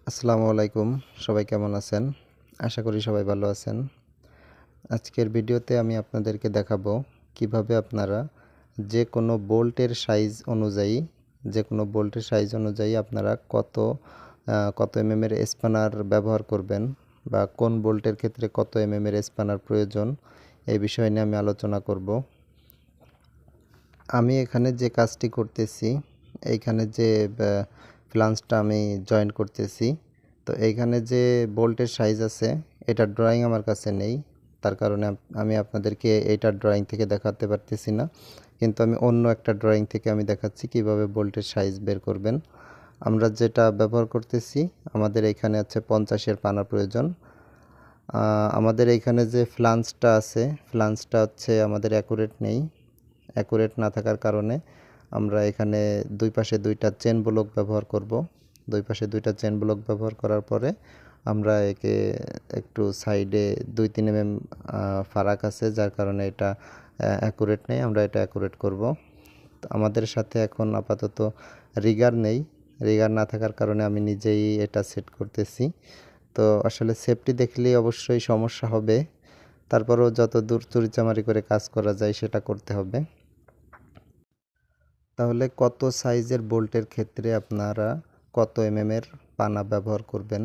আসসালামু আলাইকুম। সবাই কেমন আছেন? আশা করি সবাই ভালো আছেন। আজকের ভিডিওতে আমি আপনাদেরকে দেখাবো কিভাবে আপনারা যে কোনো বোল্টের সাইজ অনুযায়ী আপনারা কত এর স্প্যানার ব্যবহার করবেন বা কোন বোল্টের ক্ষেত্রে কত এর স্প্যানার প্রয়োজন এই বিষয় নিয়ে আমি আলোচনা করব। আমি এখানে যে কাজটি করতেছি, এইখানে যে ফ্লাঞ্জটা আমি জয়েন করতেছি, তো এইখানে যে বোল্টের সাইজ আছে এটার ড্রয়িং আমার কাছে নেই। তার কারণে আমি আপনাদেরকে এইটার ড্রয়িং থেকে দেখাতে পারতেছি না, কিন্তু আমি অন্য একটা ড্রয়িং থেকে আমি দেখাচ্ছি কিভাবে বোল্টের সাইজ বের করবেন। আমরা যেটা ব্যবহার করতেছি, আমাদের এইখানে আছে 50-এর পানা প্রয়োজন। আমাদের এইখানে যে ফ্লাঞ্জটা আছে, ফ্লাঞ্জটা হচ্ছে আমাদের অ্যাকুরেট নেই। অ্যাকুরেট না থাকার কারণে আমরা এখানে দুই পাশে দুইটা চেন ব্লক ব্যবহার করব। দুই পাশে দুইটা চেন ব্লক ব্যবহার করার পরে আমরা একে একটু সাইডে 2-3 ফারাক আছে, যার কারণে এটা অ্যাকুরেট নেই। আমরা এটা অ্যাকুরেট করব। তো আমাদের সাথে এখন আপাতত রিগার নেই। রিগার না থাকার কারণে আমি নিজেই এটা সেট করতেছি। তো আসলে সেফটি দেখলেই অবশ্যই সমস্যা হবে, তারপরেও যত দূর চুরিচামারি করে কাজ করা যায় সেটা করতে হবে। তাহলে কত সাইজের বোল্টের ক্ষেত্রে আপনারা কত এর পানা ব্যবহার করবেন।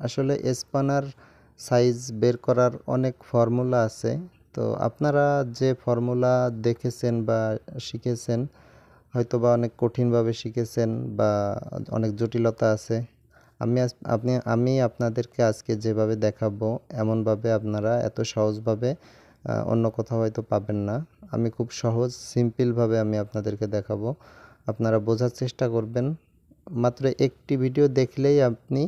আসলে স্পানার সাইজ বের করার অনেক ফর্মুলা আছে। তো আপনারা যে ফর্মুলা দেখেছেন বা শিখেছেন, হয়তোবা অনেক কঠিনভাবে শিখেছেন বা অনেক জটিলতা আছে। আমি আপনাদেরকে আজকে যেভাবে দেখাবো এমনভাবে আপনারা এত সহজভাবে অন্য কোথাও হয়তো পাবেন না। আমি খুব সহজ সিম্পলভাবে আমি আপনাদেরকে দেখাবো। আপনারা বোঝার চেষ্টা করবেন। মাত্র একটি ভিডিও দেখলেই আপনি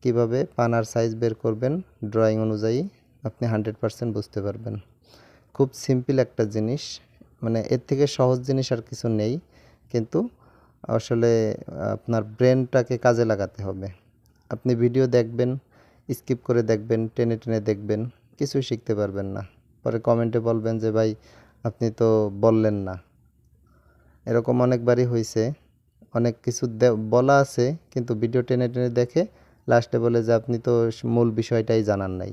কিভাবে পানার সাইজ বের করবেন ড্রয়িং অনুযায়ী আপনি 100% বুঝতে পারবেন। খুব সিম্পল একটা জিনিস, মানে এর থেকে সহজ জিনিস আর কিছু নেই, কিন্তু আসলে আপনার ব্রেনটাকে কাজে লাগাতে হবে। আপনি ভিডিও দেখবেন, স্কিপ করে দেখবেন, টেনে টেনে দেখবেন, কিছুই শিখতে পারবেন না। পরে কমেন্টে বলবেন যে ভাই আপনি তো বললেন না। এরকম অনেকবারই হয়েছে। অনেক কিছু বলা আছে, কিন্তু ভিডিও টেনে টেনে দেখে লাস্টে বলে যে আপনি তো মূল বিষয়টাই জানান নাই।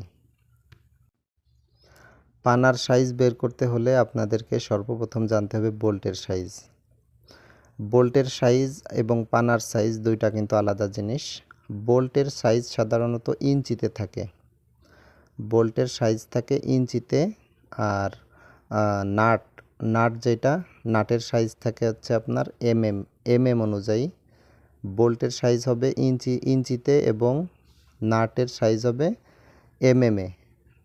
পানার সাইজ বের করতে হলে আপনাদেরকে সর্বপ্রথম জানতে হবে বোল্টের সাইজ। বোল্টের সাইজ এবং পানার সাইজ দুইটা কিন্তু আলাদা জিনিস। বোল্টের সাইজ সাধারণত ইঞ্চিতে থাকে। বোল্টের সাইজ থাকে ইঞ্চিতে। আর নাট নাট যেটা, নাটের সাইজ থাকে হচ্ছে আপনার অনুযায়ী। বোল্টের সাইজ হবে ইঞ্চিতে এবং নাটের সাইজ হবে এ।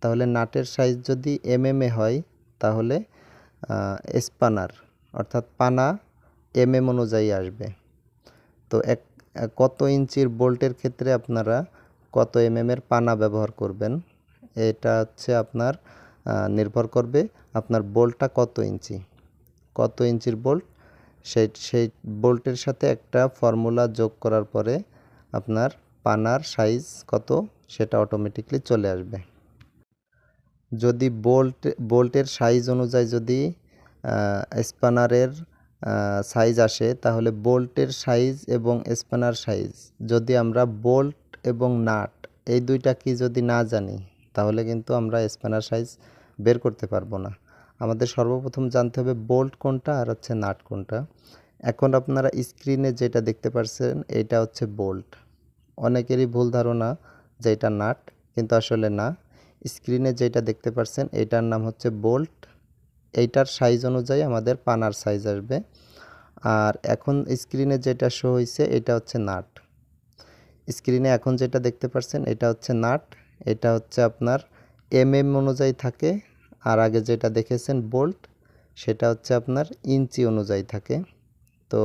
তাহলে নাটের সাইজ যদি এ হয়, তাহলে স্পানার অর্থাৎ পানা অনুযায়ী আসবে। তো কত ইঞ্চির বোল্টের ক্ষেত্রে আপনারা কত এর পানা ব্যবহার করবেন, এটা হচ্ছে আপনার নির্ভর করবে আপনার বোল্টটা কত ইঞ্চির বোল্ট। সেই বোল্টের সাথে একটা ফর্মুলা যোগ করার পরে আপনার পানার সাইজ কত সেটা অটোমেটিকলি চলে আসবে। যদি বোল্টের সাইজ অনুযায়ী যদি স্পানারের সাইজ আসে, তাহলে বোল্টের সাইজ এবং স্পানার সাইজ যদি আমরা বোল্ট এবং নাট এই দুইটা কি যদি না জানি, তাহলে কিন্তু আমরা স্পানার সাইজ বের করতে পারবো না। আমাদের সর্বপ্রথম জানতে হবে বোল্ট কোনটা আর হচ্ছে নাট কোনটা। এখন আপনারা স্ক্রিনে যেটা দেখতে পাচ্ছেন এটা হচ্ছে বোল্ট। অনেকেরই ভুল ধারণা যে এটা নাট, কিন্তু আসলে না। স্ক্রিনে যেটা দেখতে পাচ্ছেন এটার নাম হচ্ছে বোল্ট। এইটার সাইজ অনুযায়ী আমাদের পানার সাইজ আসবে। আর এখন স্ক্রিনে যেটা শো হয়েছে এটা হচ্ছে নাট। স্ক্রিনে এখন যেটা দেখতে পাচ্ছেন এটা হচ্ছে নাট। এটা হচ্ছে আপনার অনুযায়ী থাকে। আর আগে যেটা দেখেছেন বোল্ট, সেটা হচ্ছে আপনার ইঞ্চি অনুযায়ী থাকে। তো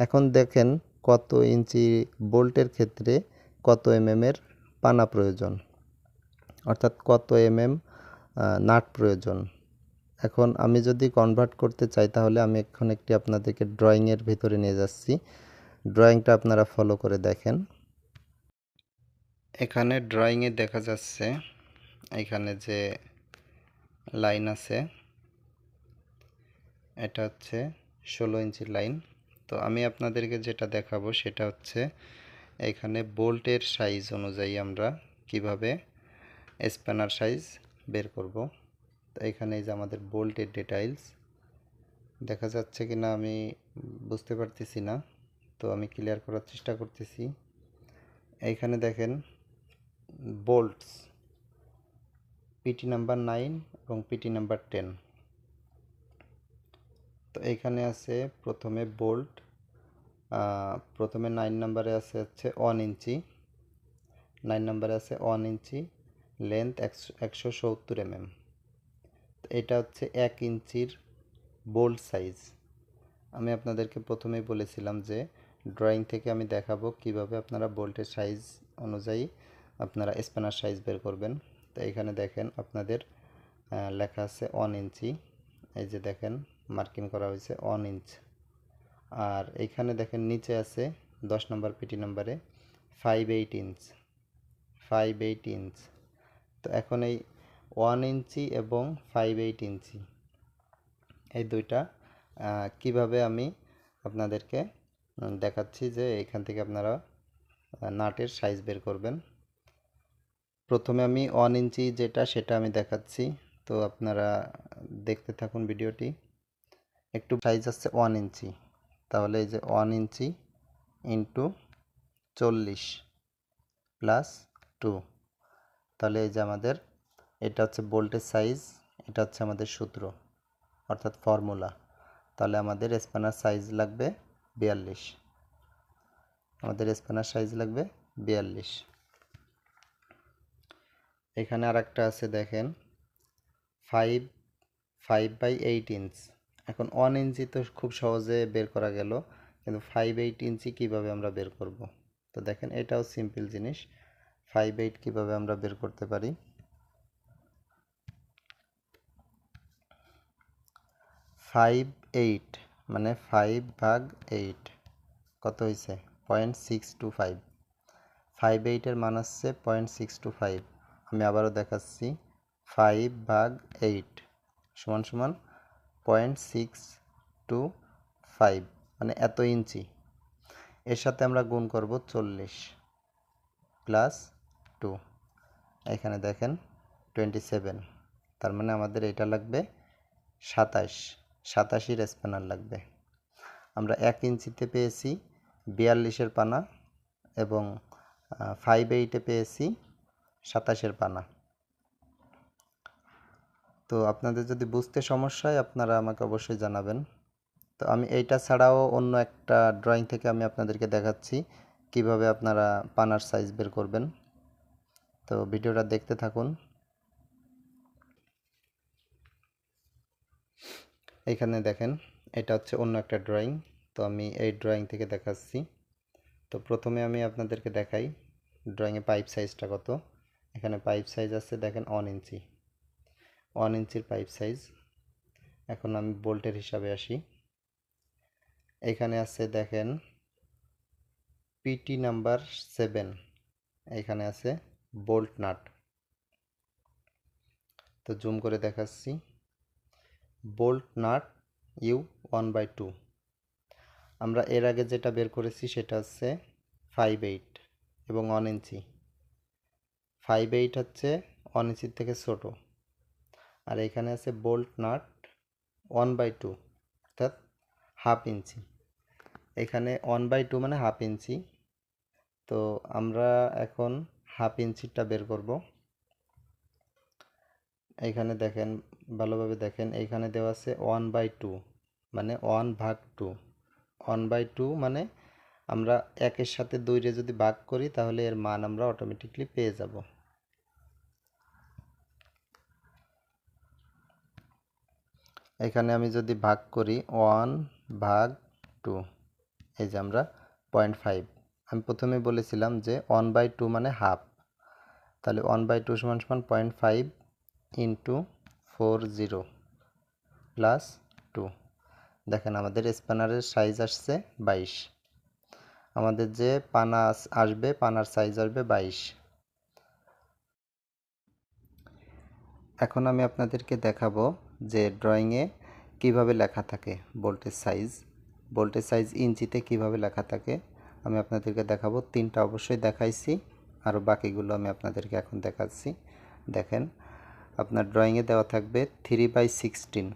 এখন দেখেন কত ইঞ্চি বোল্টের ক্ষেত্রে কত এর পানা প্রয়োজন, অর্থাৎ কত নাট প্রয়োজন। এখন আমি যদি কনভার্ট করতে চাই, তাহলে আমি এখন একটি আপনাদেরকে ড্রয়িংয়ের ভিতরে নিয়ে যাচ্ছি। ড্রয়িংটা আপনারা ফলো করে দেখেন। এখানে ড্রয়িংয়ে দেখা যাচ্ছে এখানে যে লাইন আছে এটা হচ্ছে 16 ইঞ্চির লাইন। তো আমি আপনাদেরকে যেটা দেখাবো সেটা হচ্ছে এখানে বোল্টের সাইজ অনুযায়ী আমরা কিভাবে স্প্যানার সাইজ বের করব। তো এখানে এই যে আমাদের বোল্টের ডিটেইলস দেখা যাচ্ছে কি না আমি বুঝতে পারতেছি না, তো আমি ক্লিয়ার করার চেষ্টা করতেছি। এইখানে দেখেন বোল্টস পিটি নাম্বার 9 এবং পিটি নাম্বার 10। তো এইখানে আছে প্রথমে বোল্ট, প্রথমে 9 নাম্বারে আছে হচ্ছে 1 ইঞ্চি, 9 নাম্বারে আছে 1 ইঞ্চি, লেন্থ 170 mm। তো এটা হচ্ছে 1 ইঞ্চির বোল্ট সাইজ। আমি আপনাদেরকে প্রথমেই বলেছিলাম যে ড্রয়িং থেকে আমি দেখাবো কিভাবে আপনারা বোল্টের সাইজ অনুযায়ী আপনারা স্প্যানার সাইজ বের করবেন। তো এখানে দেখেন আপনাদের লেখা আছে 1 ইঞ্চি, এই যে দেখেন মার্কিং করা হয়েছে 1 ইঞ্চ। আর এইখানে দেখেন নিচে আছে 10 নম্বর পিটি নাম্বারে 5/8 ইঞ্চ, 5/8 ইঞ্চ। তো এখন এই 1 ইঞ্চি এবং 5/8 ইঞ্চি এই দুইটা কিভাবে আমি আপনাদেরকে দেখাচ্ছি যে এখান থেকে আপনারা নাটের সাইজ বের করবেন। প্রথমে আমি 1 ইঞ্চি যেটা সেটা আমি দেখাচ্ছি, তো আপনারা দেখতে থাকুন ভিডিওটি। একটু সাইজ আছে 1 ইঞ্চি, তাহলে এই যে 1 ইঞ্চি ইন্টু 40 প্লাস 2, তাহলে এই যে আমাদের এটা হচ্ছে বোল্টের সাইজ, এটা হচ্ছে আমাদের সূত্র অর্থাৎ ফর্মুলা। তাহলে আমাদের স্প্যানার সাইজ লাগবে 42, আমাদের স্প্যানার সাইজ লাগবে 42। এখানে আর একটা আছে দেখেন 5/8 ইঞ্চ। এখন 1 ইঞ্চি তো খুব সহজে বের করা গেল, কিন্তু 5/8 ইঞ্চি কিভাবে আমরা বের করব। তো দেখেন এটাও সিম্পল জিনিস, 5/8 কিভাবে আমরা বের করতে পারি। 5/8 মানে 5/8 কত হয়েছে 0.625। 5/8 এর মান হচ্ছে 0.625। আমি আবারও দেখাচ্ছি 5/8 সমান সমান 0.625 মানে এত ইঞ্চি। এর সাথে আমরা গুণ করব 40 প্লাস 2, এখানে দেখেন 27, তার মানে আমাদের এটা লাগবে 87 স্প্যানার লাগবে। আমরা 1 ইঞ্চিতে পেয়েছি 42 পানা এবং 5/8 পেয়েছি 27 পানা। তো আপনাদের যদি বুঝতে সমস্যা হয় আপনারা আমাকে অবশ্যই জানাবেন। তো আমি এইটা ছাড়াও অন্য একটা ড্রয়িং থেকে আমি আপনাদেরকে দেখাচ্ছি কিভাবে আপনারা পানার সাইজ বের করবেন। তো ভিডিওটা দেখতে থাকুন। এখানে দেখেন এটা হচ্ছে অন্য একটা ড্রয়িং, তো আমি এই ড্রয়িং থেকে দেখাচ্ছি। তো প্রথমে আমি আপনাদেরকে দেখাই ড্রয়িংয়ে পাইপ সাইজটা কত। এখানে পাইপ সাইজ আছে দেখেন 1 ইঞ্চি, 1 ইঞ্চির পাইপ সাইজ। এখন আমি বোল্টের হিসাবে আসি। এখানে আছে দেখেন পিটি নাম্বার 7, এখানে আছে বোল্ট নাট। তো জুম করে দেখাচ্ছি বোল্ট নাট U1/2। আমরা এর আগে যেটা বের করেছি সেটা হচ্ছে 5/8 এবং 1 ইঞ্চি। 5/8 হচ্ছে 1 ইঞ্চির থেকে ছোট। আর এখানে আছে বোল্ট নাট 1/2 অর্থাৎ হাফ ইঞ্চি। এখানে 1/2 মানে হাফ ইঞ্চি। তো আমরা এখন হাফ ইঞ্চিটা বের করব। এইখানে দেখেন ভালোভাবে দেখেন, এইখানে দেওয়া আছে 1/2 মানে 1/2। 1/2 মানে আমরা 1-এর সাথে 2 রে যদি ভাগ করি তাহলে এর মান আমরা অটোমেটিকলি পেয়ে যাব। এখানে আমি যদি ভাগ করি 1/2, এই যে আমরা 0.5। আমি প্রথমে বলেছিলাম যে 1/2 মানে হাফ, তাহলে 1/2 সমান সমান 0.5 ইন্টু 40 প্লাস 2। দেখেন আমাদের স্প্যানারের সাইজ আসছে 22। আমাদের যে পানা আসবে পানার সাইজ আসবে 22। এখন আমি আপনাদেরকে দেখাবো যে ড্রয়িংয়ে কিভাবে লেখা থাকে ভোল্টেজ সাইজ। ভোল্টেজ সাইজ ইঞ্চিতে কিভাবে লেখা থাকে আমি আপনাদেরকে দেখাবো। 3টা অবশ্যই দেখাইছি, আর বাকিগুলো আমি আপনাদেরকে এখন দেখাচ্ছি। দেখেন, আপনার ড্রয়িংয়ে দেওয়া থাকবে 3/16,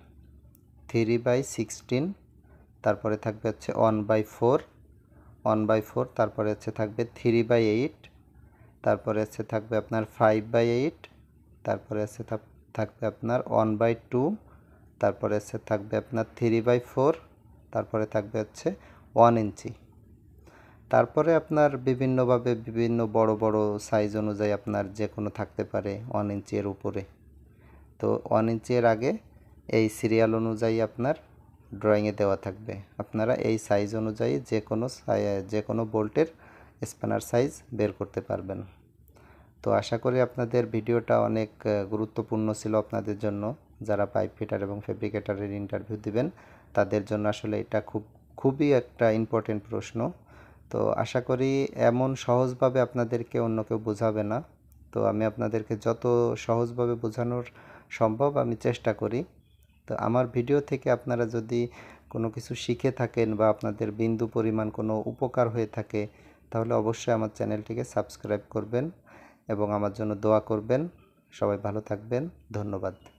3/16, তারপরে থাকবে হচ্ছে 1/4, 1/4, তারপরে হচ্ছে থাকবে 3/8, তারপরে হচ্ছে থাকবে আপনার 5/8, তারপরে হচ্ছে থাকবে আপনার 1/2, তারপরে হচ্ছে থাকবে আপনার 3/4, তারপরে থাকবে হচ্ছে 1 ইঞ্চি। তারপরে আপনার বিভিন্নভাবে বিভিন্ন বড় বড় সাইজ অনুযায়ী আপনার যে কোনো থাকতে পারে 1 ইঞ্চি এর উপরে। তো 1 ইঞ্চি এর আগে এই সিরিয়াল অনুযায়ী আপনার ড্রয়িংয়ে দেওয়া থাকবে। আপনারা এই সাইজ অনুযায়ী যে কোনো বোল্টের স্প্যানার সাইজ বের করতে পারবেন। তো আশা করি আপনাদের ভিডিওটা অনেক গুরুত্বপূর্ণ ছিল আপনাদের জন্য। যারা পাইপ ফিটার এবং ফেব্রিকেটরের ইন্টারভিউ দিবেন তাদের জন্য আসলে এটা খুবই একটা ইম্পর্টেন্ট প্রশ্ন। তো আশা করি এমন সহজভাবে আপনাদেরকে অন্য কেউ বোঝাবে না। তো আমি আপনাদেরকে যত সহজভাবে বোঝানোর সম্ভব আমি চেষ্টা করি। তো আমার ভিডিও থেকে আপনারা যদি কোনো কিছু শিখে থাকেন বা আপনাদের বিন্দু পরিমাণ কোনো উপকার হয়ে থাকে, তাহলে অবশ্যই আমার চ্যানেলটিকে সাবস্ক্রাইব করবেন এবং আমার জন্য দোয়া করবেন। সবাই ভালো থাকবেন। ধন্যবাদ।